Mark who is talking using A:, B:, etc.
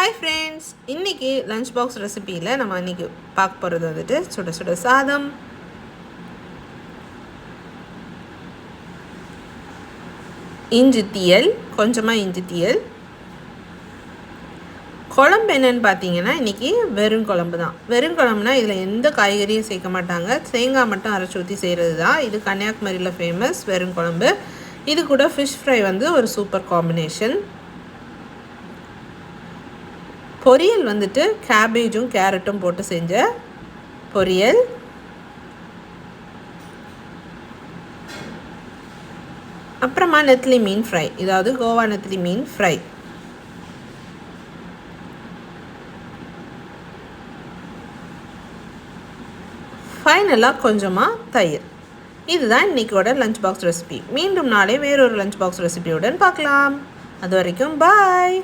A: Hi friends, இன்றைக்கி lunch box ரெசிப்பியில் நம்ம இன்றைக்கி பார்க்க போகிறது வந்துட்டு சுட சுட சாதம், இஞ்சி தீயல், கொஞ்சமாக இஞ்சி தீயல். குழம்பு என்னென்னு பார்த்தீங்கன்னா இன்றைக்கி வெறும் குழம்பு தான். வெறும் குழம்புனா இதில் எந்த காய்கறியும் சேர்க்க மாட்டாங்க, தேங்காய் மட்டும் அரைச்சி ஊற்றி செய்கிறது தான். இது கன்னியாகுமரியில் ஃபேமஸ் வெறும் குழம்பு. இது கூட ஃபிஷ் ஃப்ரை வந்து ஒரு சூப்பர் காம்பினேஷன். பொரியல் வந்துட்டு கேபேஜும் கேரட்டும் போட்டு செஞ்ச பொரியல். அப்புறமா நெத்திலி மீன் ஃப்ரை, இதாவது கோவா நெத்திலி மீன் ஃப்ரை. ஃபைனலாக கொஞ்சமாக தயிர். இதுதான் இன்றைக்கோட லஞ்ச் பாக்ஸ் ரெசிபி. மீண்டும் நாளை வேறொரு லஞ்ச் பாக்ஸ் ரெசிபியுடன் பார்க்கலாம். அது வரைக்கும் பாய்.